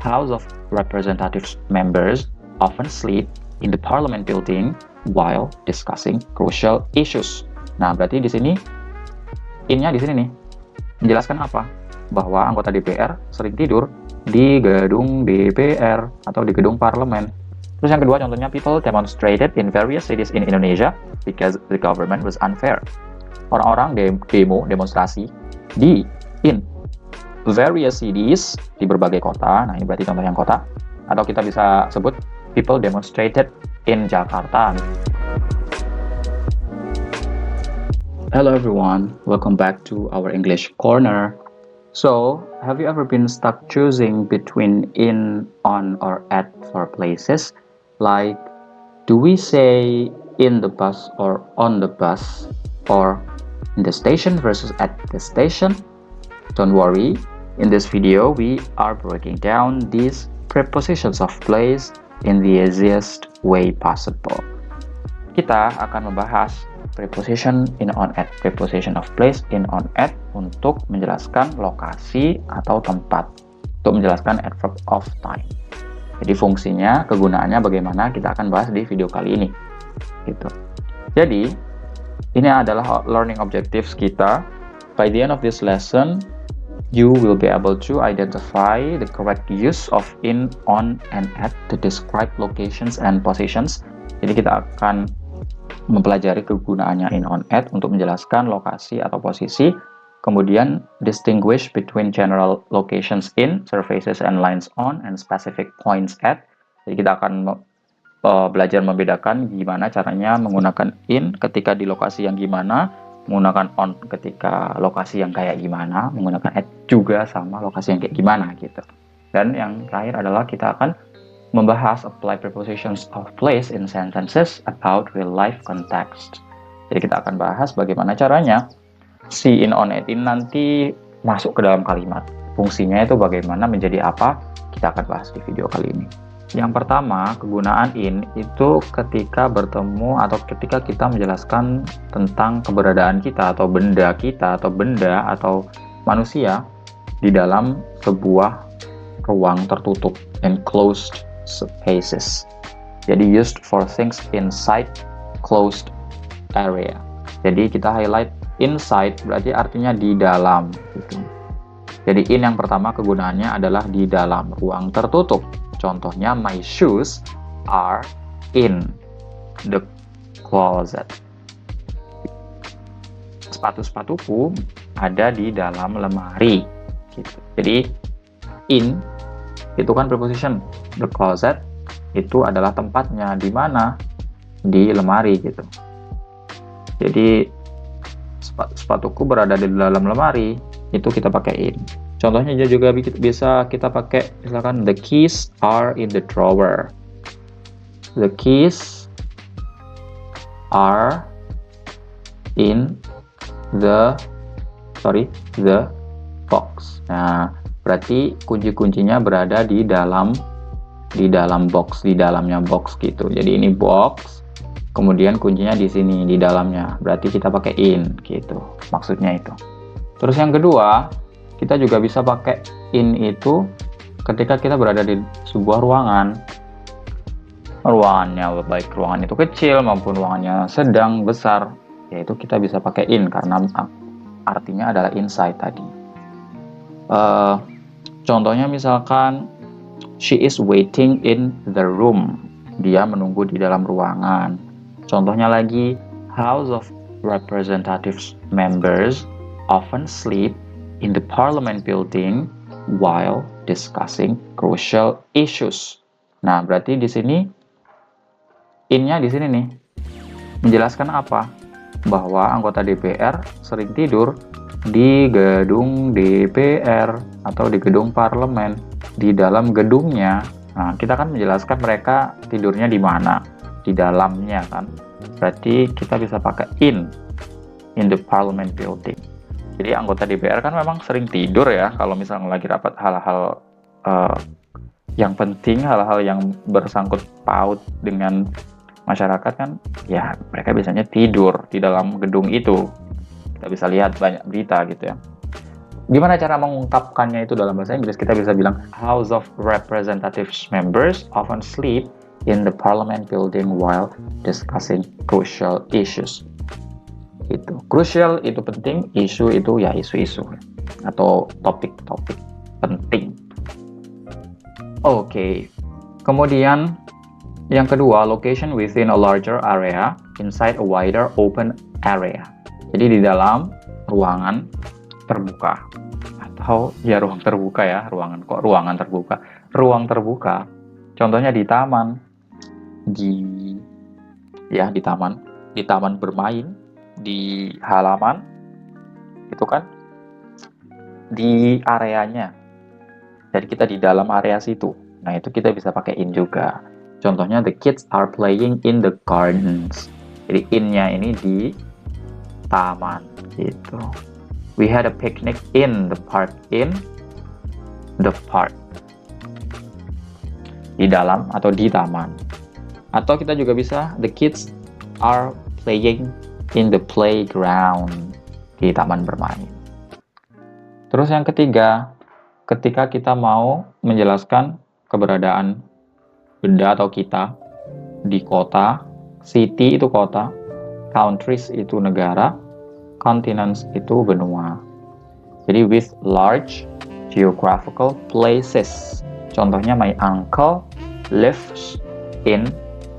House of Representatives members often sleep in the Parliament building while discussing crucial issues. Nah, berarti di sini in-nya di sini nih menjelaskan apa? Bahwa anggota DPR sering tidur di gedung DPR atau di gedung parlemen. Terus yang kedua contohnya, people demonstrated in various cities in Indonesia because the government was unfair. Orang-orang demonstrasi in various cities, di berbagai kota. Nah, ini berarti contoh yang kota. Atau kita bisa sebut people demonstrated in Jakarta. Hello everyone, welcome back to our English corner. So, have you ever been stuck choosing between in, on, or at for places? Like, do we say in the bus or on the bus, or in the station versus at the station? Don't worry, in this video we are breaking down these prepositions of place in the easiest way possible. Kita akan membahas preposition in, on, at, preposition of place, in, on, at untuk menjelaskan lokasi atau tempat, untuk menjelaskan adverb of time. Jadi fungsinya, kegunaannya bagaimana kita akan bahas di video kali ini. Gitu. Jadi ini adalah learning objectives kita. By the end of this lesson, you will be able to identify the correct use of in, on, and at to describe locations and positions. Jadi kita akan mempelajari kegunaannya in, on, at untuk menjelaskan lokasi atau posisi, kemudian distinguish between general locations in, surfaces and lines on, and specific points at. Jadi kita akan belajar membedakan gimana caranya menggunakan in ketika di lokasi yang gimana, menggunakan on ketika lokasi yang kayak gimana, menggunakan at juga sama lokasi yang kayak gimana gitu. Dan yang terakhir adalah kita akan membahas apply prepositions of place in sentences about real life context. Jadi kita akan bahas bagaimana caranya si in, on, at, in nanti masuk ke dalam kalimat. Fungsinya itu bagaimana, menjadi apa, kita akan bahas di video kali ini. Yang pertama, kegunaan in itu ketika bertemu atau ketika kita menjelaskan tentang keberadaan kita atau benda atau manusia di dalam sebuah ruang tertutup, enclosed spaces. Jadi used for things inside closed area. Jadi kita highlight inside berarti artinya di dalam gitu. Jadi in yang pertama kegunaannya adalah di dalam ruang tertutup. Contohnya, my shoes are in the closet. Sepatu-sepatuku ada di dalam lemari gitu. Jadi in itu kan preposition, the closet itu adalah tempatnya, di mana, di lemari gitu. Jadi sepatuku berada di dalam lemari, itu kita pakai in. Contohnya juga bisa kita pakai misalkan the keys are in the drawer. The keys are in the box. Nah, berarti kunci-kuncinya berada di dalam box, di dalamnya box gitu. Jadi ini box, kemudian kuncinya di sini di dalamnya. Berarti kita pakai in gitu. Maksudnya itu. Terus yang kedua, kita juga bisa pakai in itu ketika kita berada di sebuah ruangan. Ruangannya baik ruangan itu kecil maupun ruangannya sedang, besar, yaitu kita bisa pakai in karena artinya adalah inside tadi. Contohnya misalkan she is waiting in the room. Dia menunggu di dalam ruangan. Contohnya lagi, House of Representatives members often sleep in the Parliament building while discussing crucial issues. Nah, berarti di sini in-nya di sini nih menjelaskan apa? Bahwa anggota DPR sering tidur di gedung DPR atau di gedung parlemen, di dalam gedungnya. Nah, kita kan menjelaskan mereka tidurnya di mana, di dalamnya kan. Berarti kita bisa pakai in the parliament building. Jadi anggota DPR kan memang sering tidur ya, kalau misalnya lagi rapat hal-hal yang penting, hal-hal yang bersangkut paut dengan masyarakat kan, ya mereka biasanya tidur di dalam gedung itu. Kita bisa lihat banyak berita gitu ya. Gimana cara mengungkapkannya itu dalam bahasa Inggris? Kita bisa bilang House of Representatives members often sleep in the Parliament building while discussing crucial issues. Itu crucial itu penting, isu itu ya isu-isu atau topik-topik penting. Oke. Kemudian yang kedua, location within a larger area inside a wider open area. Jadi di dalam ruangan terbuka atau ya ruang terbuka ya, ruangan terbuka. Ruang terbuka contohnya di taman, di taman bermain, di halaman, itu kan di areanya. Jadi kita di dalam area situ. Nah, itu kita bisa pakai in juga. Contohnya the kids are playing in the gardens. Jadi in-nya ini di taman gitu. We had a picnic in the park. In the park. Di dalam atau di taman. Atau kita juga bisa the kids are playing in the playground. Di taman bermain. Terus yang ketiga, ketika kita mau menjelaskan keberadaan benda atau kita di kota, city itu kota, countries itu negara, continents itu benua. Jadi with large geographical places. Contohnya my uncle lives in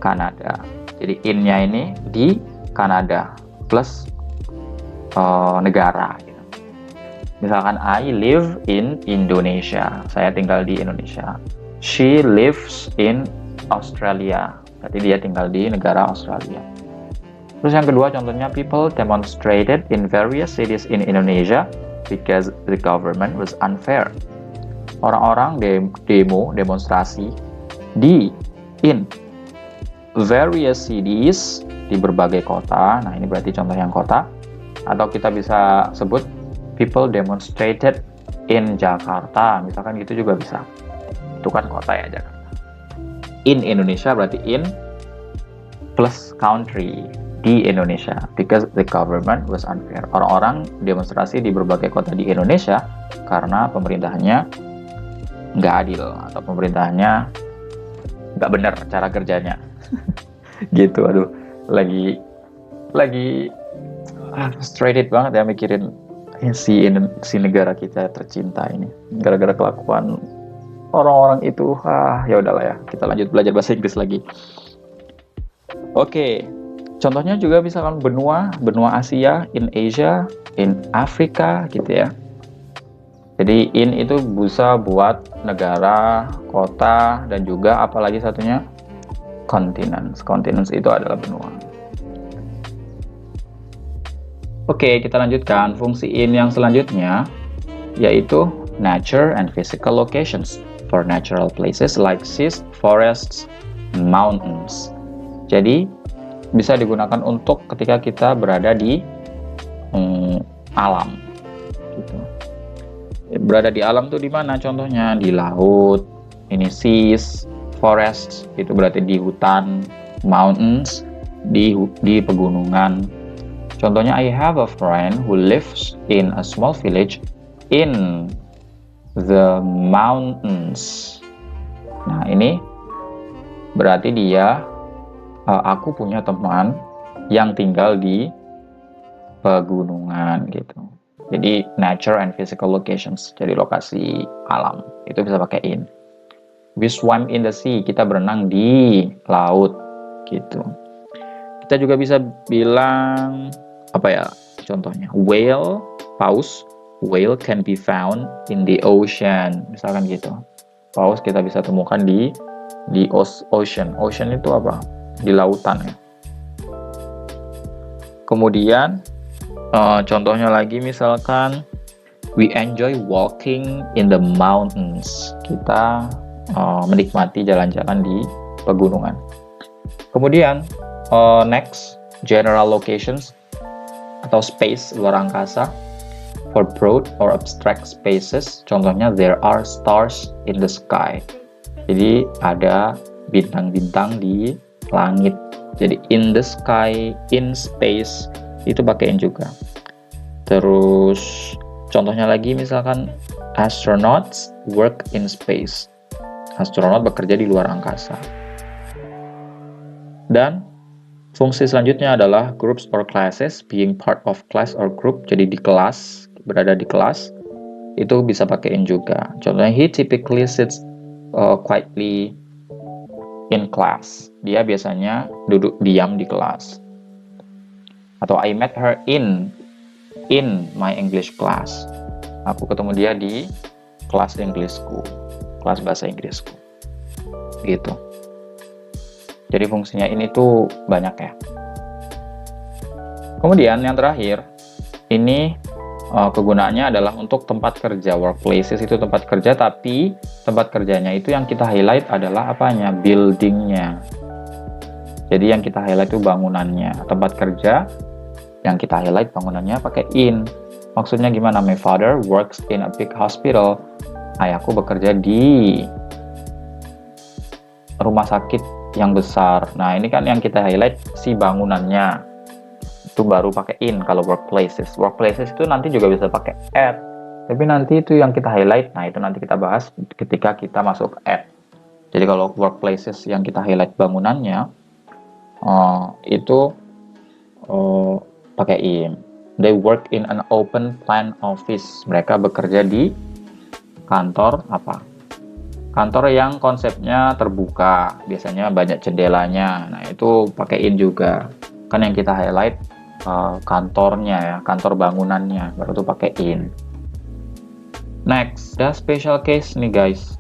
Canada. Jadi in-nya ini di Kanada plus negara. Misalkan I live in Indonesia. Saya tinggal di Indonesia. She lives in Australia. Berarti dia tinggal di negara Australia. Terus yang kedua contohnya people demonstrated in various cities in Indonesia because the government was unfair. Orang-orang demonstrasi in various cities, di berbagai kota. Nah, ini berarti contoh yang kota. Atau kita bisa sebut people demonstrated in Jakarta. Misalkan gitu juga bisa. Itu kan kota ya, Jakarta. In Indonesia berarti in plus country, di Indonesia. Because the government was unfair. Orang-orang demonstrasi di berbagai kota di Indonesia karena pemerintahnya nggak adil. Atau pemerintahnya nggak benar cara kerjanya. Gitu, aduh. Lagi frustrated banget ya mikirin si negara kita tercinta ini. Gara-gara kelakuan orang-orang itu, ya udahlah ya. Kita lanjut belajar bahasa Inggris lagi. Oke. Contohnya juga misalkan benua Asia, in Asia, in Afrika gitu ya. Jadi in itu bisa buat negara, kota, dan juga apalagi satunya continents. Continents itu adalah benua. Oke, kita lanjutkan fungsi in yang selanjutnya, yaitu nature and physical locations for natural places like seas, forests, mountains. Jadi bisa digunakan untuk ketika kita berada di alam. Gitu. Berada di alam tuh di mana? Contohnya di laut, ini seas, forests itu berarti di hutan, mountains di pegunungan. Contohnya I have a friend who lives in a small village in the mountains. Nah, ini berarti aku punya teman yang tinggal di pegunungan gitu. Jadi nature and physical locations, jadi lokasi alam. Itu bisa pakai in. We swam in the sea, kita berenang di laut gitu. Kita juga bisa bilang apa ya? Contohnya whale, paus, whale can be found in the ocean. Misalkan gitu. Paus kita bisa temukan di ocean. Ocean itu apa? Di lautan ya. Kemudian contohnya lagi misalkan we enjoy walking in the mountains. Kita menikmati jalan-jalan di pegunungan. Kemudian next, general locations atau space luar angkasa for broad or abstract spaces. Contohnya there are stars in the sky. Jadi ada bintang-bintang di langit. Jadi in the sky, in space itu pakaiin juga. Terus Contohnya lagi misalkan astronauts work in space. Astronot bekerja di luar angkasa. Dan fungsi selanjutnya adalah groups or classes, being part of class or group. Jadi di kelas, berada di kelas, itu bisa pakai in juga. Contohnya, he typically sits quietly in class. Dia biasanya duduk diam di kelas. Atau I met her in my English class. Aku ketemu dia di kelas Inggrisku, kelas bahasa Inggrisku. Gitu. Jadi fungsinya ini tuh banyak ya. Kemudian yang terakhir, ini kegunaannya adalah untuk tempat kerja. Workplaces itu tempat kerja, tapi tempat kerjanya itu yang kita highlight adalah apanya? Buildingnya. Jadi yang kita highlight itu bangunannya. Tempat kerja yang kita highlight bangunannya pakai in. Maksudnya gimana? My father works in a big hospital. Ayahku bekerja di rumah sakit yang besar. Nah, ini kan yang kita highlight si bangunannya. Itu baru pakai in kalau workplaces. Workplaces itu nanti juga bisa pakai at. Tapi nanti itu yang kita highlight, nah itu nanti kita bahas ketika kita masuk at. Jadi kalau workplaces yang kita highlight bangunannya, itu pakai in. They work in an open plan office. Mereka bekerja di kantor apa? Kantor yang konsepnya terbuka, biasanya banyak jendelanya. Nah, itu pakai in juga. Kan yang kita highlight kantornya ya, kantor bangunannya, baru itu pakai in. Next, ada special case nih guys.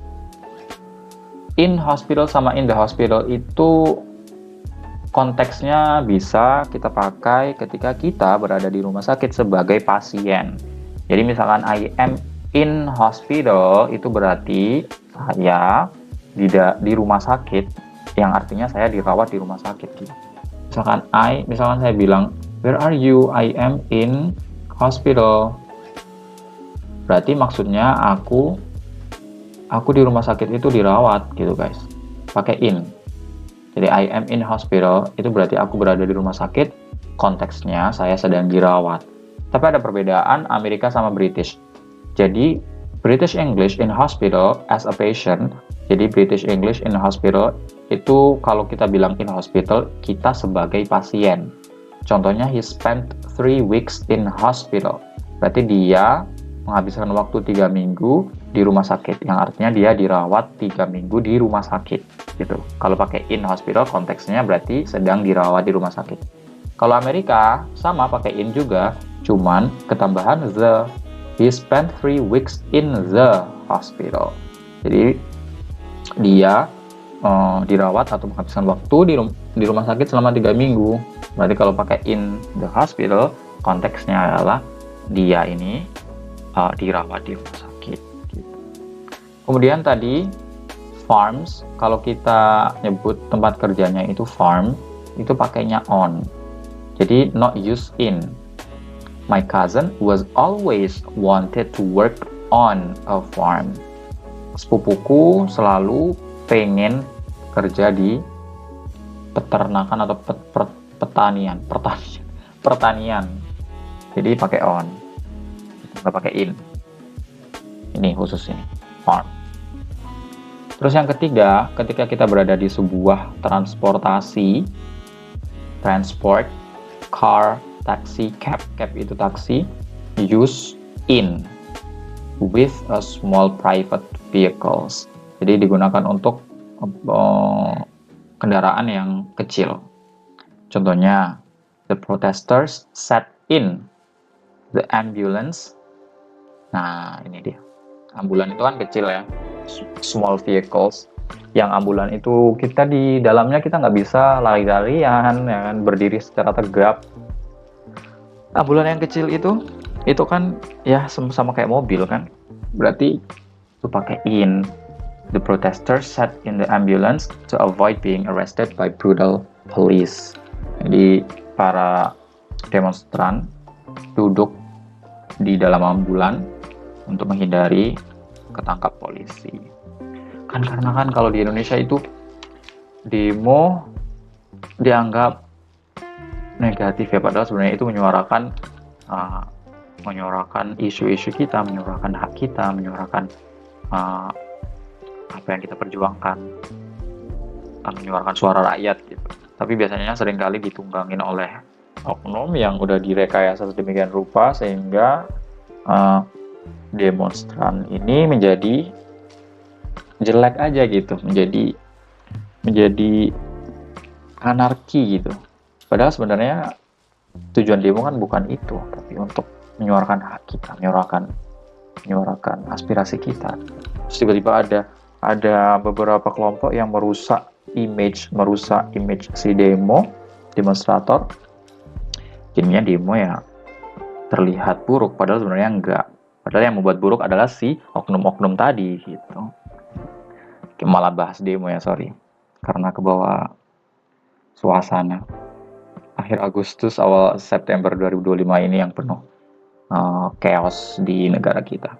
In hospital sama in the hospital itu konteksnya bisa kita pakai ketika kita berada di rumah sakit sebagai pasien. Jadi misalkan I am in hospital, itu berarti saya di rumah sakit, yang artinya saya dirawat di rumah sakit. Misalkan saya bilang, where are you? I am in hospital. Berarti maksudnya aku di rumah sakit itu dirawat gitu guys. Pakai in. Jadi I am in hospital itu berarti aku berada di rumah sakit, konteksnya saya sedang dirawat. Tapi ada perbedaan Amerika sama British. Jadi British English in hospital as a patient. Jadi British English in hospital itu kalau kita bilang in hospital, kita sebagai pasien. Contohnya he spent 3 weeks in hospital. Berarti dia menghabiskan waktu 3 minggu di rumah sakit, yang artinya dia dirawat 3 minggu di rumah sakit gitu. Kalau pakai in hospital konteksnya berarti sedang dirawat di rumah sakit. Kalau Amerika sama pakai in juga, cuman ketambahan the. He spent 3 weeks in the hospital. Jadi dia dirawat atau menghabiskan waktu di rumah sakit selama 3 minggu. Berarti kalau pakai in the hospital, konteksnya adalah dia ini dirawat di rumah sakit. Gitu. Kemudian tadi farms, kalau kita nyebut tempat kerjanya itu farm, itu pakainya on. Jadi not use in. My cousin was always wanted to work on a farm. Sepupuku selalu pengen kerja di peternakan atau pertanian. Jadi pakai on, nggak pakai in. Ini khusus ini, farm. Terus yang ketiga, ketika kita berada di sebuah transportasi, transport, car, taxi, cab itu taksi, use in with a small private vehicles. Jadi digunakan untuk kendaraan yang kecil. Contohnya, the protesters sat in the ambulance. Nah, ini dia. Ambulan itu kan kecil ya, small vehicles. Yang ambulan itu kita di dalamnya kita nggak bisa lari-larian, ya kan, berdiri secara tegap. Ambulan yang kecil itu kan ya sama kayak mobil kan, berarti itu pakai in. The protesters sat in the ambulance to avoid being arrested by brutal police. Jadi para demonstran duduk di dalam ambulan untuk menghindari ketangkap polisi. Karena kalau di Indonesia itu demo dianggap negatif ya, padahal sebenarnya itu menyuarakan menyuarakan isu-isu kita, menyuarakan hak kita, menyuarakan apa yang kita perjuangkan, menyuarakan suara rakyat gitu. Tapi biasanya seringkali ditunggangin oleh oknum yang udah direkayasa sedemikian rupa sehingga demonstran ini menjadi jelek aja gitu, menjadi anarki gitu. Padahal sebenarnya tujuan demo kan bukan itu, tapi untuk menyuarakan hak kita, menyuarakan aspirasi kita. Terus tiba-tiba ada beberapa kelompok yang merusak image si demonstrator. Jadinya demo ya terlihat buruk, padahal sebenarnya enggak. Padahal yang membuat buruk adalah si oknum-oknum tadi gitu. Malah bahas demo ya, sorry. Karena kebawa suasana. Akhir Agustus, awal September 2025 ini yang penuh chaos di negara kita.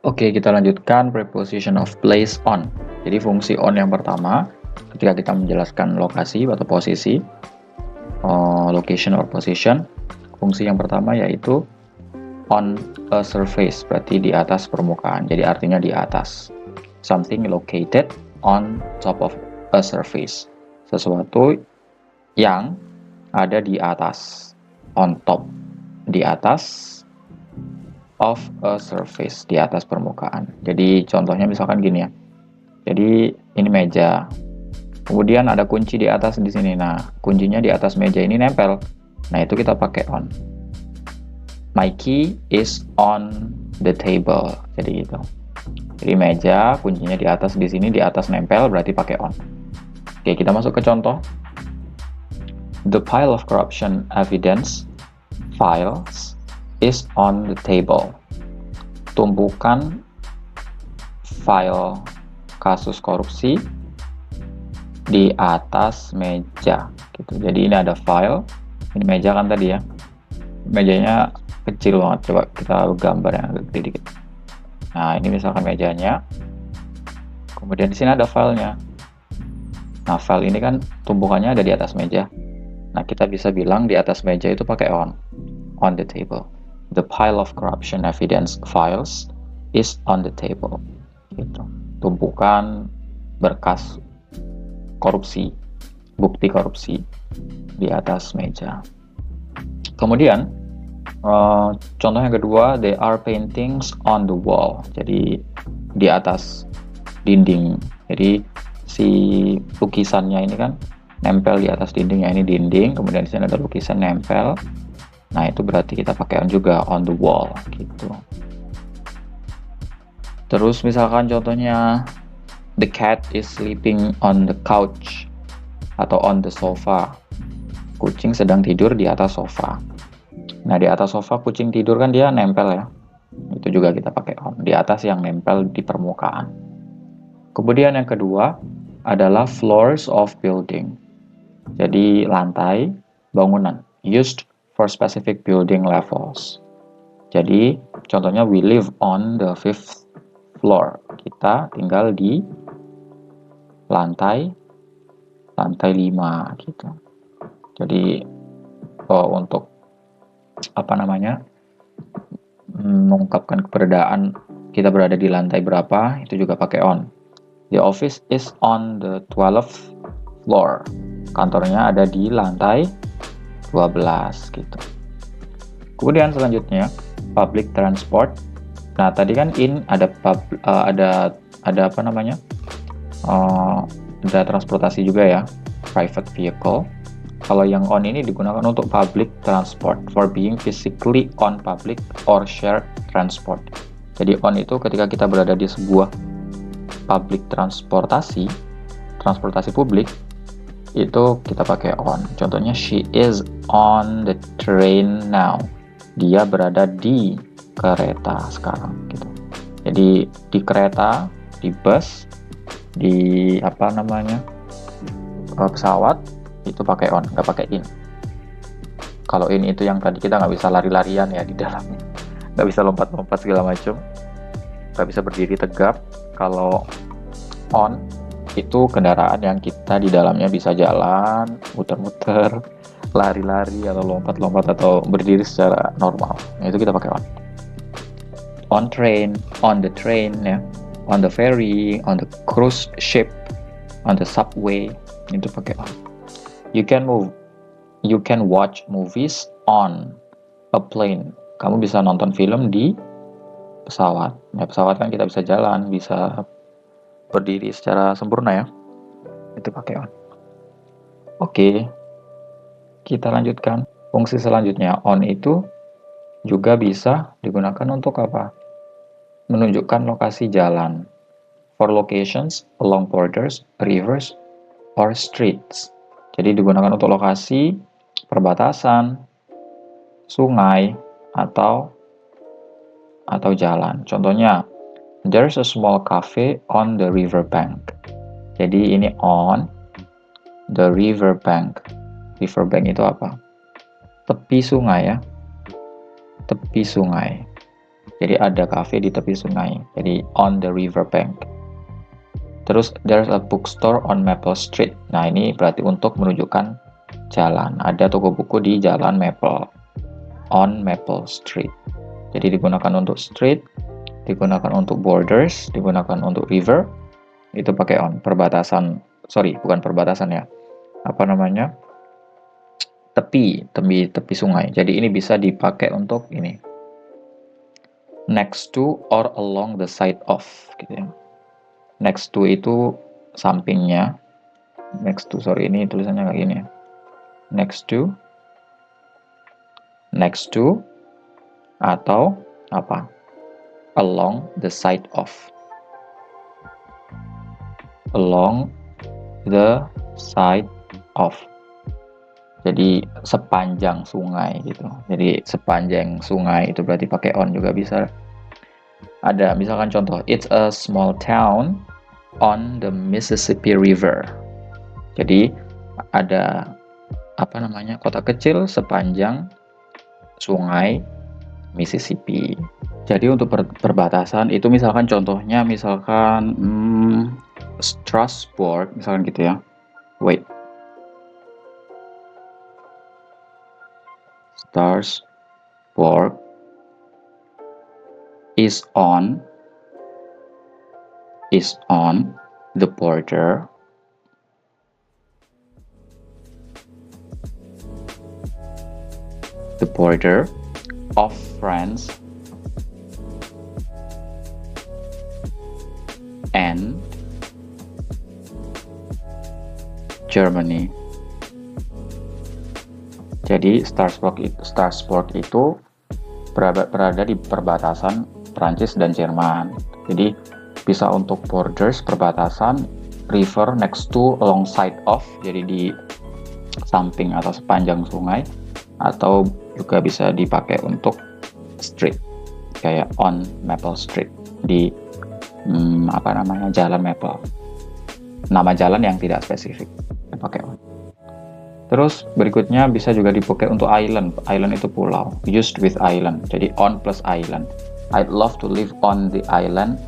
Oke, kita lanjutkan preposition of place on. Jadi fungsi on yang pertama, ketika kita menjelaskan lokasi atau posisi, location or position, fungsi yang pertama yaitu on a surface, berarti di atas permukaan. Jadi artinya di atas. Something located on top of a surface. Sesuatu yang ada di atas, on top, di atas of a surface, di atas permukaan. Jadi contohnya misalkan gini ya. Jadi ini meja. Kemudian ada kunci di atas di sini. Nah, kuncinya di atas meja ini nempel. Nah, itu kita pakai on. My key is on the table. Jadi gitu. Jadi meja, kuncinya di atas di sini, di atas nempel, berarti pakai on. Oke, kita masuk ke contoh. The pile of corruption evidence files is on the table. Tumpukan file kasus korupsi di atas meja gitu. Jadi ini ada file, ini meja kan tadi ya, mejanya kecil banget, coba kita gambar yang agak gede dikit. Nah, ini misalkan mejanya, kemudian di sini ada filenya. Nah, file ini kan tumpukannya ada di atas meja. Nah, kita bisa bilang di atas meja itu pakai on the table. The pile of corruption evidence files is on the table gitu. Tumpukan berkas korupsi, bukti korupsi di atas meja. Kemudian contoh yang kedua, there are paintings on the wall. Jadi di atas dinding. Jadi si lukisannya ini kan nempel di atas dindingnya, ini dinding, kemudian di sini ada lukisan nempel. Nah, itu berarti kita pakai on juga, on the wall gitu. Terus misalkan contohnya the cat is sleeping on the couch atau on the sofa. Kucing sedang tidur di atas sofa. Nah, di atas sofa kucing tidur kan dia nempel ya. Itu juga kita pakai on. Di atas yang nempel di permukaan. Kemudian yang kedua adalah floors of building. Jadi lantai bangunan. Used for specific building levels. Jadi contohnya we live on the 5th floor. Kita tinggal di lantai 5 gitu. Jadi untuk mengungkapkan keberadaan kita berada di lantai berapa, itu juga pakai on. The office is on the 12th floor. Kantornya ada di lantai 12 gitu. Kemudian selanjutnya public transport. Nah, tadi kan ada transportasi juga ya, private vehicle. Kalau yang on ini digunakan untuk public transport, for being physically on public or shared transport. Jadi on itu ketika kita berada di sebuah public transportasi publik, itu kita pakai on. Contohnya she is on the train now. Dia berada di kereta sekarang gitu. Jadi di kereta, di bus, di pesawat itu pakai on, nggak pakai in. Kalau in itu yang tadi kita nggak bisa lari-larian ya di dalamnya, nggak bisa lompat-lompat segala macam, nggak bisa berdiri tegap. Kalau on itu kendaraan yang kita di dalamnya bisa jalan, muter-muter, lari-lari atau lompat-lompat atau berdiri secara normal. Nah, itu kita pakai on. On train, on the train ya, on the ferry, on the cruise ship, on the subway, itu pakai on. You can watch movies on a plane. Kamu bisa nonton film di pesawat. Ya, pesawat kan kita bisa jalan, bisa berdiri secara sempurna ya. Itu pakai on. Oke, kita lanjutkan. Fungsi selanjutnya, on itu juga bisa digunakan untuk apa? Menunjukkan lokasi jalan. For locations along borders, rivers, or streets. Jadi digunakan untuk lokasi, perbatasan, sungai, atau jalan. Contohnya, there's a small cafe on the river bank. Jadi ini on the river bank. River bank itu apa? Tepi sungai ya. Tepi sungai. Jadi ada cafe di tepi sungai. Jadi on the river bank. Terus there's a bookstore on Maple Street. Nah, ini berarti untuk menunjukkan jalan. Ada toko buku di Jalan Maple. On Maple Street. Jadi digunakan untuk street, digunakan untuk borders, digunakan untuk river, itu pakai on. Perbatasan, bukan perbatasan ya, apa namanya, tepi sungai. Jadi ini bisa dipakai untuk ini, next to or along the side of, gitu ya. Next to itu sampingnya, ini tulisannya kayak gini ya, next to, atau apa, along the side of, jadi sepanjang sungai gitu. Jadi sepanjang sungai itu berarti pakai on juga bisa. Ada misalkan contoh, it's a small town on the Mississippi River. Jadi ada apa namanya, kota kecil sepanjang sungai Mississippi. Jadi untuk perbatasan itu misalkan contohnya Strasbourg misalkan gitu ya. Strasbourg is on the border of France and Germany. Jadi Strasbourg itu berada di perbatasan Prancis dan Jerman. Jadi bisa untuk borders, perbatasan, river, next to, alongside of, jadi di samping atau sepanjang sungai, atau juga bisa dipakai untuk street, kayak on Maple Street, di Jalan Maple. Nama jalan yang tidak spesifik, pakai on. Terus berikutnya bisa juga dipakai untuk island. Island itu pulau, used with island. Jadi on plus island. I'd love to live on the island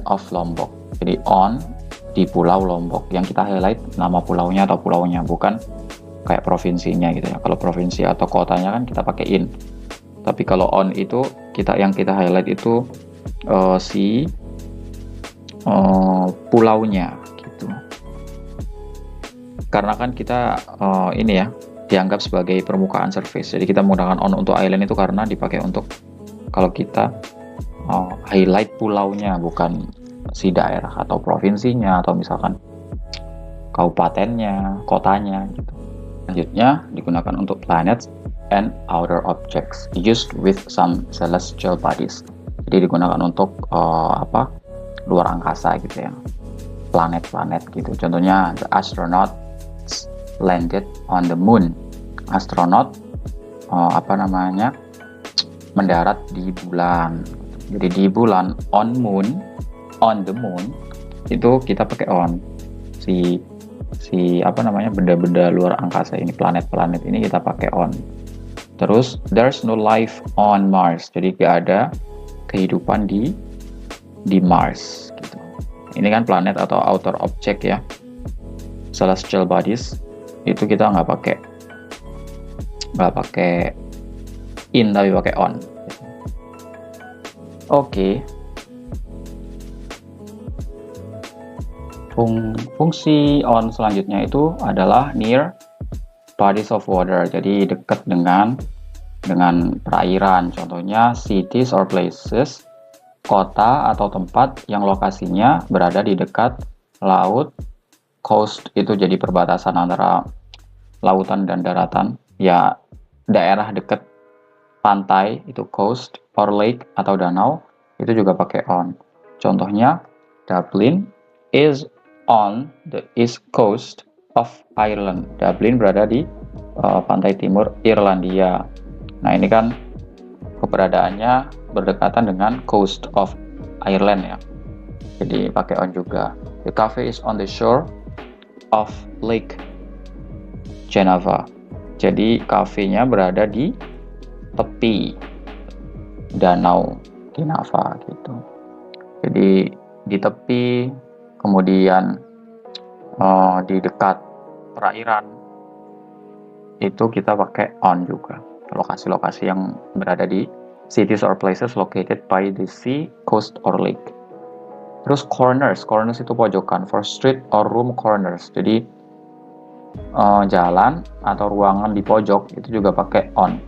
of Lombok. Jadi on di Pulau Lombok. Yang kita highlight nama pulaunya atau pulaunya, bukan kayak provinsinya gitu ya. Kalau provinsi atau kotanya kan kita pakai in. Tapi kalau on itu yang kita highlight itu pulaunya gitu. Karena kan kita ini ya dianggap sebagai permukaan surface. Jadi kita menggunakan on untuk island itu karena dipakai untuk kalau kita highlight pulaunya, bukan si daerah atau provinsinya atau misalkan kabupatennya, kotanya gitu. Selanjutnya digunakan untuk planets and outer objects used with some celestial bodies. Jadi digunakan untuk luar angkasa gitu ya, planet-planet gitu. Contohnya the astronauts landed on the moon. Astronot mendarat di bulan. Jadi di bulan, on the moon itu kita pakai on. Benda-benda luar angkasa ini, planet-planet ini kita pakai on. Terus there's no life on Mars. Jadi gak ada kehidupan di Mars gitu. Ini kan planet atau outer object ya. Celestial bodies itu kita nggak pakai nggak pakai in tapi pakai on. Oke. Fungsi on selanjutnya itu adalah near bodies of water, jadi dekat dengan perairan. Contohnya cities or places, kota atau tempat yang lokasinya berada di dekat laut. Coast itu jadi perbatasan antara lautan dan daratan, ya daerah dekat pantai itu coast, or lake atau danau itu juga pakai on. Contohnya Dublin is on the east coast of Ireland. Dublin berada di pantai timur Irlandia. Nah, ini kan keberadaannya berdekatan dengan coast of Ireland ya. Jadi pakai on juga. The cafe is on the shore of Lake Geneva. Jadi kafenya berada di tepi danau Geneva gitu. Jadi di tepi, kemudian di dekat perairan itu kita pakai on juga. Lokasi-lokasi yang berada di cities or places located by the sea, coast or lake. Terus corners itu pojokan. For street or room corners, jadi jalan atau ruangan di pojok itu juga pakai on.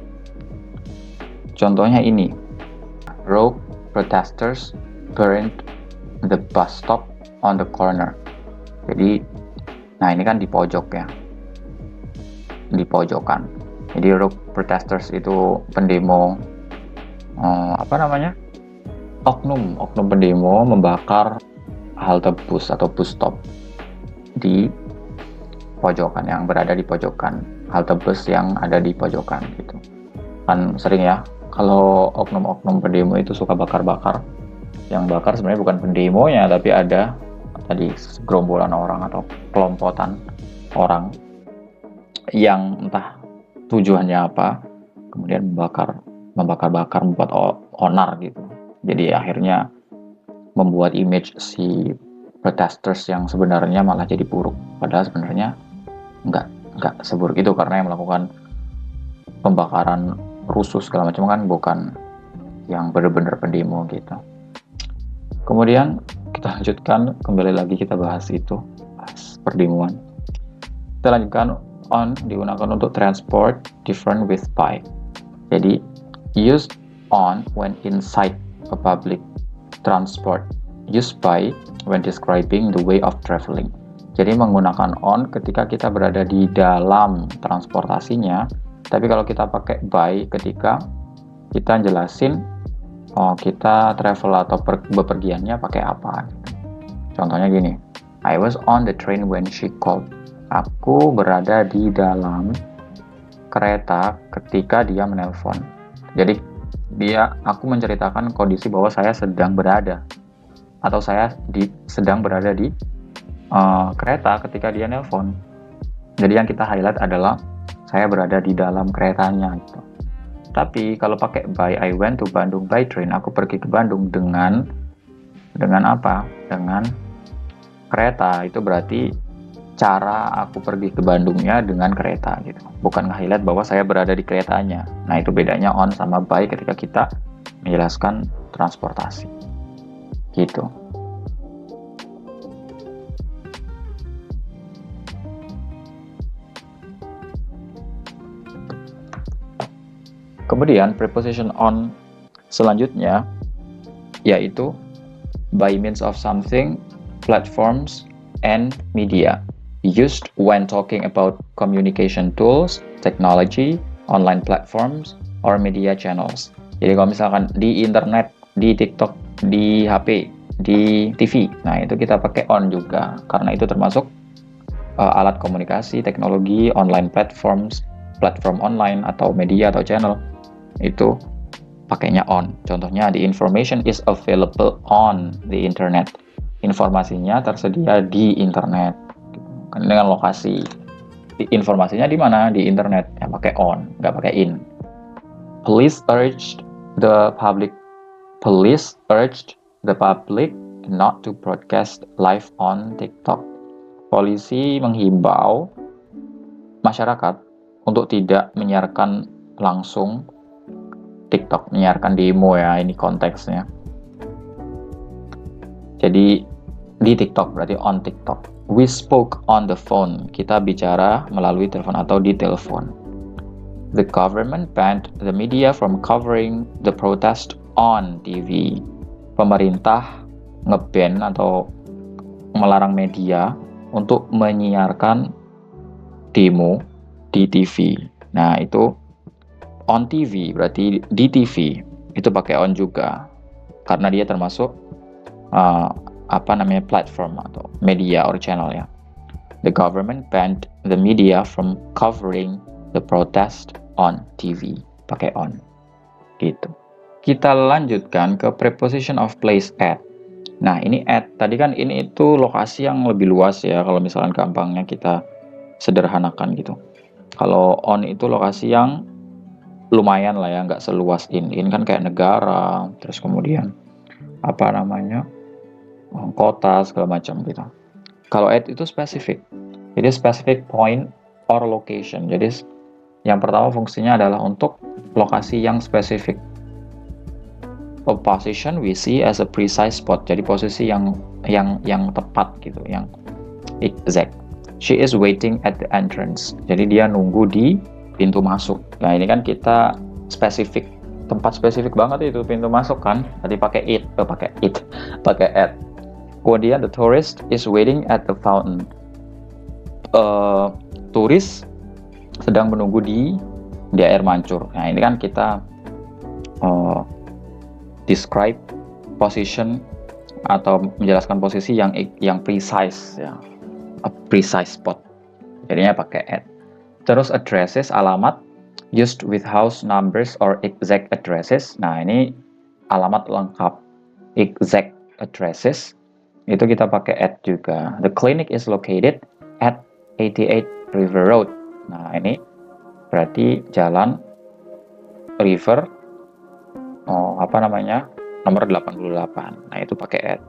Contohnya ini, rogue protesters burned the bus stop on the corner. Jadi, nah ini kan di pojok ya, di pojokan. Jadi rogue protesters itu pendemo, oknum pendemo membakar halte bus atau bus stop di pojokan, yang berada di pojokan, halte bus yang ada di pojokan gitu. Kan sering ya kalau oknum pendemo itu suka bakar-bakar. Yang bakar sebenarnya bukan pendemonya, tapi ada tadi gerombolan orang atau kelompokan orang yang entah tujuannya apa, kemudian membakar-bakar, membuat onar gitu. Jadi akhirnya membuat image si protesters yang sebenarnya malah jadi buruk, padahal sebenarnya nggak seburuk itu, karena yang melakukan pembakaran rusuh segala macam kan bukan yang benar-benar pendemo gitu. Kemudian kita lanjutkan, kembali lagi kita bahas perdemuan. Kita lanjutkan, on digunakan untuk transport different with by. Jadi used on when inside a public transport, used by when describing the way of traveling. Jadi menggunakan on ketika kita berada di dalam transportasinya, tapi kalau kita pakai by ketika kita jelasin kita travel atau bepergiannya pakai apa. Contohnya gini, I was on the train when she called. Aku berada di dalam kereta ketika dia menelpon. Jadi aku menceritakan kondisi bahwa saya sedang berada, atau saya sedang berada di kereta ketika dia nelpon. Jadi yang kita highlight adalah saya berada di dalam keretanya gitu. Tapi kalau pakai by, I went to Bandung by train, aku pergi ke Bandung dengan apa? Dengan kereta. Itu berarti cara aku pergi ke Bandungnya dengan kereta gitu. Bukan nge-highlight bahwa saya berada di keretanya. Nah, itu bedanya on sama by ketika kita menjelaskan transportasi. Gitu. Kemudian preposition on selanjutnya yaitu by means of something, platforms, and media, used when talking about communication tools, technology, online platforms, or media channels. Jadi kalau misalkan di internet, di TikTok, di HP, di TV, nah itu kita pakai on juga, karena itu termasuk alat komunikasi, teknologi, online platform online atau media atau channel, itu pakainya on. Contohnya, the information is available on the internet. Informasinya tersedia di internet. Dengan lokasi. Informasinya di mana? Di internet. Ya pakai on, nggak pakai in. Police urged the public not to broadcast live on TikTok. Polisi menghimbau masyarakat untuk tidak menyiarkan langsung TikTok, menyiarkan demo ya, ini konteksnya. Jadi di TikTok, berarti on TikTok. We spoke on the phone, kita bicara melalui telepon atau di telepon. The government banned the media from covering the protest on TV. Pemerintah nge-ban atau melarang media untuk menyiarkan demo di TV. Nah, itu on TV, berarti di TV. Itu pakai on juga. Karena dia termasuk platform atau media or channel ya. The government banned the media from covering the protest on TV. Pakai on. Gitu. Kita lanjutkan ke preposition of place at. Nah, ini at. Tadi kan ini itu lokasi yang lebih luas ya, kalau misalkan gampangnya kita sederhanakan gitu. Kalau on itu lokasi yang lumayan lah ya, nggak seluas in. In kan kayak negara, terus kemudian kota segala macam gitu. Kalau at itu spesifik. Jadi specific point or location. Jadi yang pertama fungsinya adalah untuk lokasi yang spesifik. A position we see as a precise spot. Jadi posisi yang tepat gitu, yang exact. She is waiting at the entrance. Jadi dia nunggu di pintu masuk. Nah, ini kan kita spesifik, tempat spesifik banget itu pintu masuk kan. Tadi pakai at. Kemudian the tourist is waiting at the fountain. Turis sedang menunggu di air mancur. Nah, ini kan kita describe position atau menjelaskan posisi yang precise ya. A precise spot. Jadinya pakai at. Terus addresses, alamat, used with house numbers or exact addresses. Nah, ini alamat lengkap. Exact addresses itu kita pakai at juga. The clinic is located at 88 River Road. Nah, ini berarti jalan River nomor 88. Nah, itu pakai at.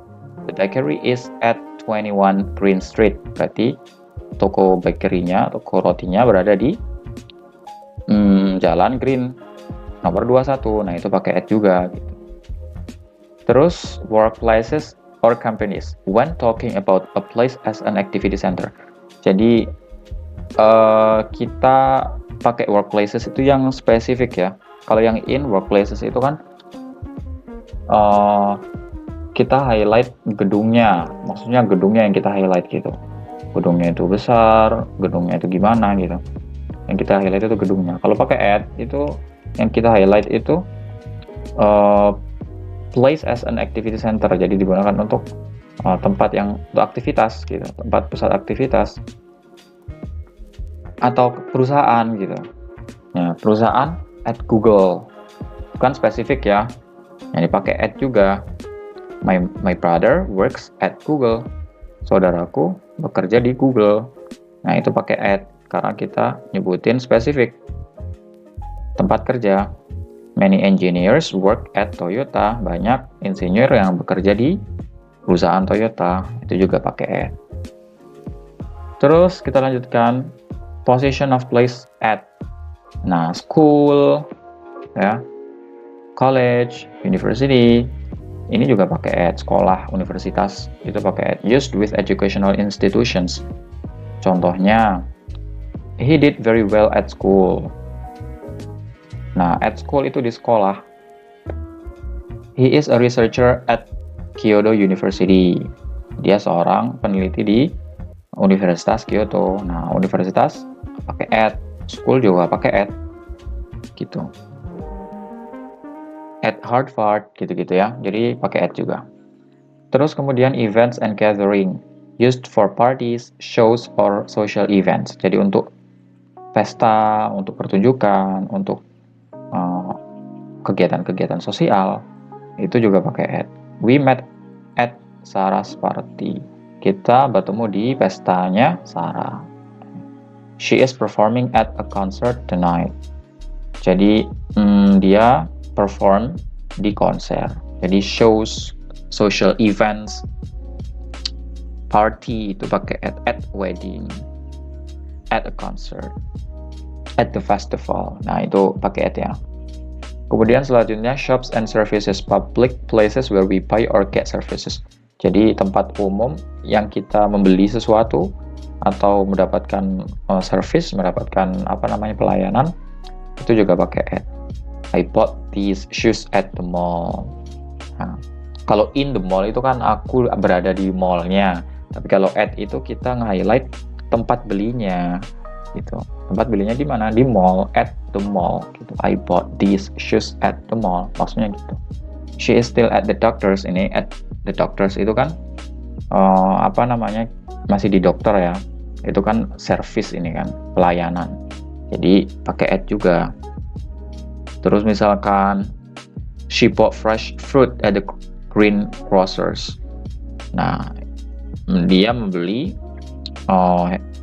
The bakery is at 21 Green Street. Berarti toko bakerynya, toko rotinya berada di Jalan Green nomor 21. Nah, itu pakai at juga gitu. Terus workplaces or companies when talking about a place as an activity center. Jadi kita pakai workplaces itu yang spesifik ya. Kalau yang in workplaces itu kan kita highlight gedungnya, maksudnya gedungnya yang kita highlight gitu. Gedungnya itu besar, gedungnya itu gimana gitu. Yang kita highlight itu gedungnya. Kalau pakai at itu yang kita highlight itu place as an activity center. Jadi digunakan untuk tempat yang untuk aktivitas gitu, tempat pusat aktivitas atau perusahaan gitu. Ya, perusahaan at Google. Bukan spesifik ya. Yang dipakai at juga. My brother works at Google. Saudaraku bekerja di Google. Nah, itu pakai at karena kita nyebutin spesifik tempat kerja. Many engineers work at Toyota. Banyak insinyur yang bekerja di perusahaan Toyota. Itu juga pakai at. Terus kita lanjutkan position of place at. Nah, school, ya, college, university, ini juga pakai at. Sekolah, universitas, itu pakai at. Used with educational institutions. Contohnya, he did very well at school. Nah, at school itu di sekolah. He is a researcher at Kyoto University. Dia seorang peneliti di Universitas Kyoto. Nah, universitas pakai at, school juga pakai at. Gitu. At Harvard, gitu-gitu ya. Jadi pakai at juga. Terus kemudian events and gathering. Used for parties, shows, or social events. Jadi untuk pesta, untuk pertunjukan, untuk kegiatan-kegiatan sosial, itu juga pakai at. We met at Sarah's party. Kita bertemu di pestanya Sarah. She is performing at a concert tonight. Jadi dia perform di konser. Jadi shows, social events, party itu pakai at wedding, at a concert. at the festival. Nah, itu pakai at ya. Kemudian selanjutnya shops and services, public places where we buy or get services. Jadi tempat umum yang kita membeli sesuatu atau mendapatkan service, mendapatkan pelayanan, itu juga pakai at. I bought these shoes at the mall. Nah, kalau in the mall itu kan aku berada di mallnya. Tapi kalau at itu kita nge-highlight tempat belinya gitu. Tempat belinya di mana? Di mall, at the mall gitu. I bought these shoes at the mall. Maksudnya gitu. She is still at the doctor's. Ini at the doctor's itu kan masih di dokter ya. Itu kan service ini kan, pelayanan. Jadi pakai at juga. Terus misalkan she bought fresh fruit at the greengrocers. Nah, dia membeli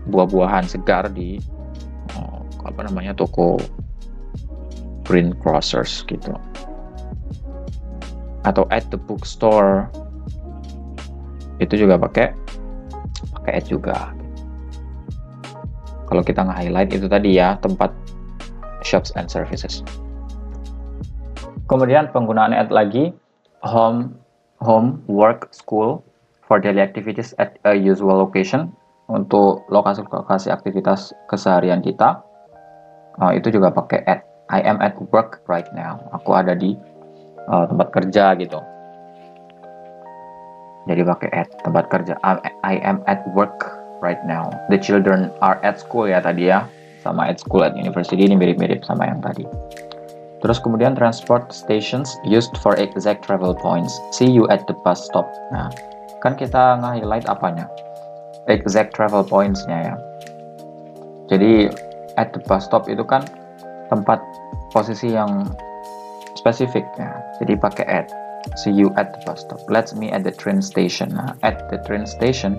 buah-buahan segar di toko greengrocers gitu. Atau at the bookstore, itu juga pakai at juga. Kalau kita nge-highlight itu tadi ya, tempat shops and services. Kemudian penggunaan at lagi, home, work, school, for daily activities at a usual location, untuk lokasi-lokasi aktivitas keseharian kita, itu juga pakai at. I am at work right now. Aku ada di tempat kerja gitu. Jadi pakai at, tempat kerja. I am at work right now. The children are at school ya tadi ya. Sama at school, at university, ini mirip-mirip sama yang tadi. Terus kemudian transport stations used for exact travel points. See you at the bus stop. Nah, kan kita nge-highlight apanya? Exact travel points-nya ya. Jadi at the bus stop itu kan tempat posisi yang spesifik ya. Jadi pakai at. See you at the bus stop. Let's meet at the train station. Nah, at the train station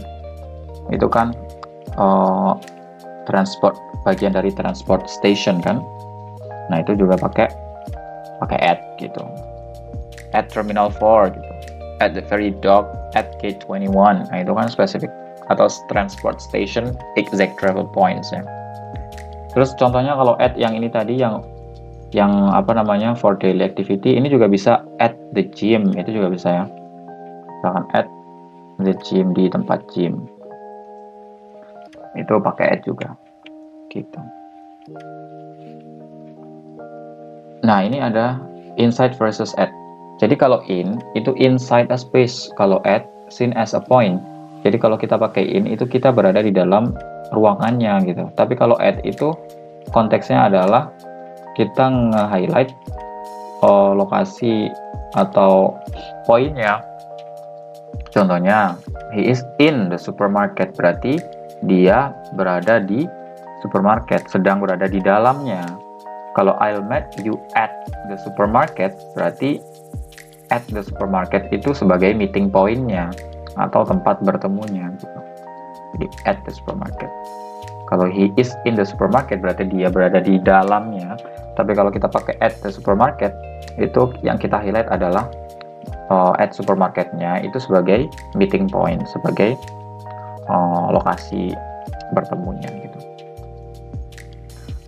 itu kan transport, bagian dari transport station kan. Nah, itu juga pakai at gitu. At Terminal 4 gitu. At the ferry dock, at gate 21. Nah, itu kan spesifik, atau transport station exact travel points ya. Terus contohnya kalau at yang ini tadi yang for daily activity, ini juga bisa at the gym, itu juga bisa ya. Misalkan at the gym, di tempat gym. Itu pakai at juga. Gitu. Nah, ini ada inside versus at. Jadi kalau in, itu inside a space. Kalau at, seen as a point. Jadi kalau kita pakai in, itu kita berada di dalam ruangannya gitu. Tapi kalau at itu, konteksnya adalah kita nge-highlight lokasi atau poinnya. Contohnya, he is in the supermarket. Berarti dia berada di supermarket, sedang berada di dalamnya. Kalau I'll meet you at the supermarket, berarti at the supermarket itu sebagai meeting point-nya atau tempat bertemunya gitu. Jadi at the supermarket. Kalau he is in the supermarket, berarti dia berada di dalamnya. Tapi kalau kita pakai at the supermarket, itu yang kita highlight adalah at supermarketnya itu sebagai meeting point, sebagai lokasi bertemunya gitu.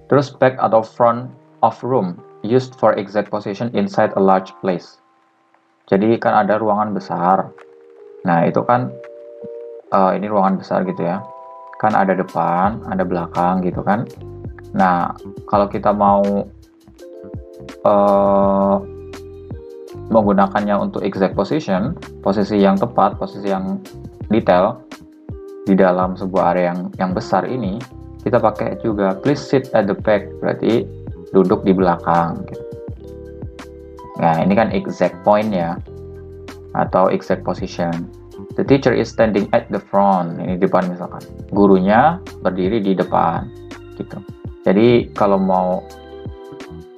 Terus back atau front of room, used for exact position inside a large place. Jadi kan ada ruangan besar. Nah, itu kan ini ruangan besar gitu ya. Kan ada depan, ada belakang gitu kan. Nah, kalau kita mau menggunakannya untuk exact position, posisi yang tepat, posisi yang detail di dalam sebuah area yang besar ini, kita pakai juga please sit at the back, berarti duduk di belakang gitu. Nah, ini kan exact point ya, atau exact position. The teacher is standing at the front, ini depan misalkan. Gurunya berdiri di depan gitu. Jadi kalau mau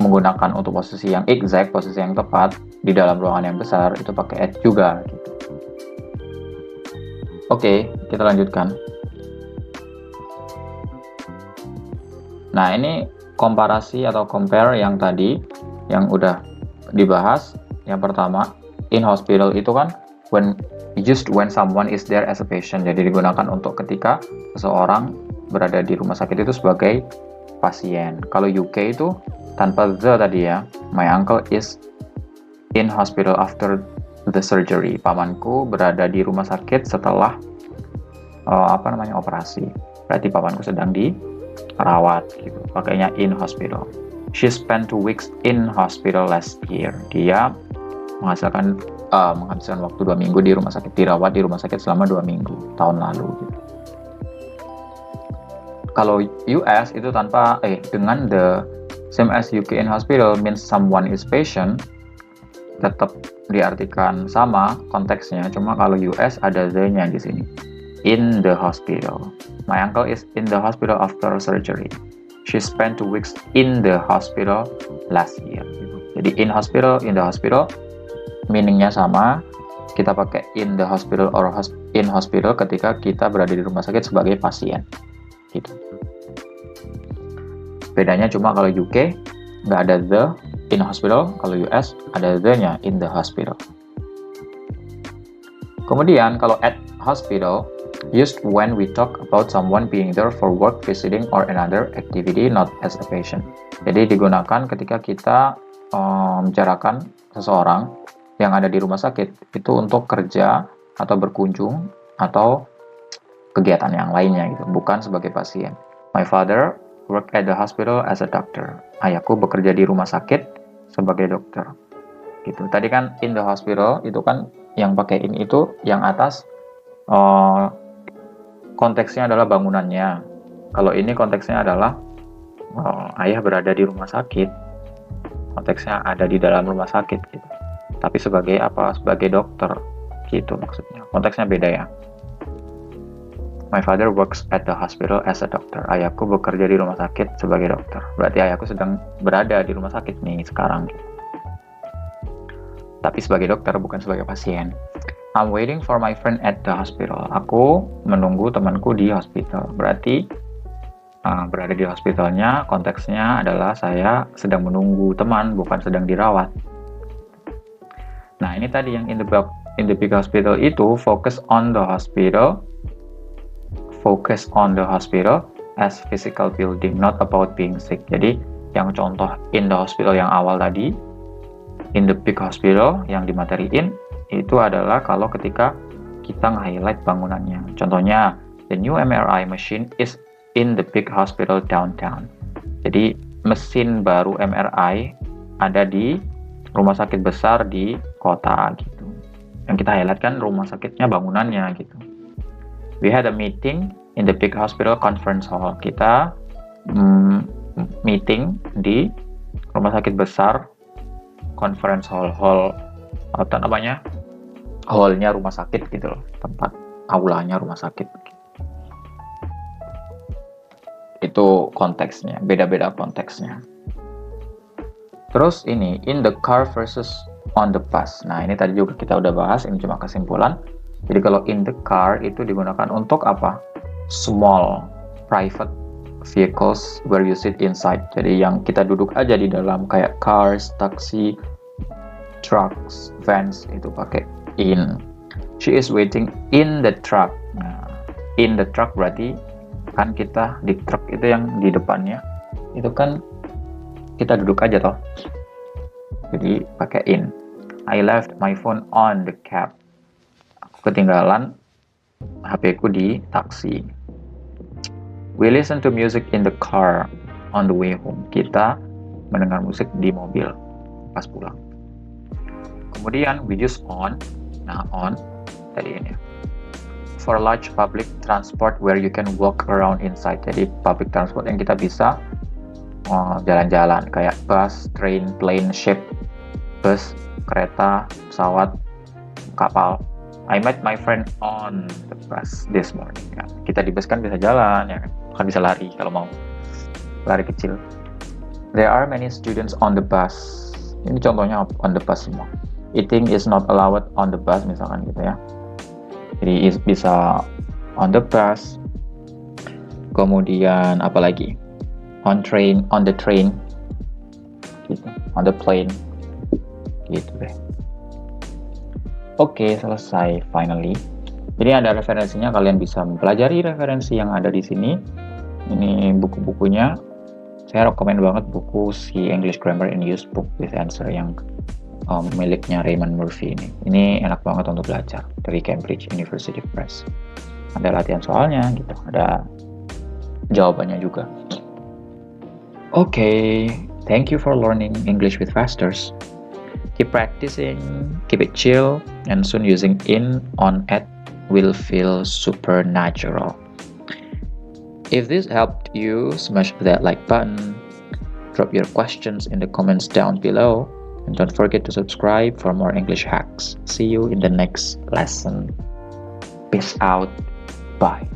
menggunakan untuk posisi yang exact, posisi yang tepat di dalam ruangan yang besar, itu pakai at juga gitu. Oke, kita lanjutkan. Nah, ini komparasi atau compare yang tadi yang udah dibahas. Yang pertama, in hospital itu kan when someone is there as a patient. Jadi digunakan untuk ketika seseorang berada di rumah sakit itu sebagai pasien. Kalau UK itu tanpa the tadi ya. My uncle is in hospital after the surgery. Pamanku berada di rumah sakit setelah operasi. Berarti pamanku sedang dirawat gitu. Pakainya in hospital. She spent 2 weeks in hospital last year. Dia menghabiskan waktu 2 minggu di rumah sakit, dirawat di rumah sakit selama 2 minggu tahun lalu gitu. Kalau US itu dengan the same as UK in hospital means someone is patient, tetap diartikan sama konteksnya, cuma kalau US ada the-nya di sini. In the hospital. My uncle is in the hospital after surgery. She spent 2 weeks in the hospital last year. Jadi in the hospital, meaningnya sama. Kita pakai in the hospital or in hospital ketika kita berada di rumah sakit sebagai pasien. Gitu. Bedanya cuma kalau UK nggak ada the in hospital, kalau US ada the-nya in the hospital. Kemudian kalau at hospital, used when we talk about someone being there for work, visiting, or another activity, not as a patient. Jadi digunakan ketika kita membicarakan seseorang yang ada di rumah sakit itu untuk kerja atau berkunjung atau kegiatan yang lainnya gitu, bukan sebagai pasien. My father worked at the hospital as a doctor. Ayahku bekerja di rumah sakit sebagai dokter. Gitu. Tadi kan in the hospital itu kan yang pakai in itu yang atas konteksnya adalah bangunannya. Kalau ini konteksnya adalah ayah berada di rumah sakit. Konteksnya ada di dalam rumah sakit gitu. Tapi sebagai apa? Sebagai dokter gitu maksudnya. Konteksnya beda ya. My father works at the hospital as a doctor. Ayahku bekerja di rumah sakit sebagai dokter. Berarti ayahku sedang berada di rumah sakit nih sekarang. Tapi sebagai dokter, bukan sebagai pasien. I'm waiting for my friend at the hospital. Aku menunggu temanku di hospital. Berarti berada di hospitalnya, konteksnya adalah saya sedang menunggu teman, bukan sedang dirawat. Nah, ini tadi yang in the big hospital itu focus on the hospital as physical building, not about being sick. Jadi yang contoh in the hospital yang awal tadi, in the big hospital yang dimateriin itu adalah kalau ketika kita nge-highlight bangunannya. Contohnya, the new MRI machine is in the big hospital downtown. Jadi mesin baru MRI ada di rumah sakit besar di kota gitu. Yang kita highlight kan rumah sakitnya, bangunannya gitu. We had a meeting in the big hospital conference hall. Kita meeting di rumah sakit besar conference hall. Hallnya rumah sakit gitu loh, tempat aulanya rumah sakit. Itu konteksnya, beda-beda konteksnya. Terus ini in the car versus on the bus. Nah, ini tadi juga kita udah bahas, ini cuma kesimpulan. Jadi kalau in the car itu digunakan untuk apa? Small private vehicles where you sit inside. Jadi yang kita duduk aja di dalam kayak cars, taxi, trucks, vans itu pakai in. She is waiting in the truck. Nah, in the truck berarti kan kita di truk itu yang di depannya itu kan kita duduk aja toh. Jadi pakai in. I left my phone on the cab. Aku ketinggalan HP-ku di taksi. We listen to music in the car on the way home. Kita mendengar musik di mobil pas pulang. Kemudian we use on. Nah, on tadi ini. For large public transport where you can walk around inside. Jadi public transport yang kita bisa jalan-jalan kayak bus, train, plane, ship, bus, kereta, pesawat, kapal. I met my friend on the bus this morning. Ya, kita di bus kan bisa jalan, ya kan bisa lari kalau mau lari kecil. There are many students on the bus. Ini contohnya on the bus semua. Eating is not allowed on the bus misalkan gitu ya. Jadi bisa on the bus. Kemudian apa lagi? On the train, gitu. On the plane, gitu deh. Oke, selesai finally. Jadi ada referensinya, kalian bisa mempelajari referensi yang ada di sini. Ini buku-bukunya. Saya rekomen banget buku si English Grammar in Use Book with Answer yang miliknya Raymond Murphy ini. Ini enak banget untuk belajar dari Cambridge University Press. Ada latihan soalnya gitu, ada jawabannya juga. Okay, thank you for learning English with Fasters. Keep practicing, keep it chill, and soon using in, on, at will feel supernatural. If this helped you, smash that like button, drop your questions in the comments down below, and don't forget to subscribe for more English hacks. See you in the next lesson. Peace out. Bye.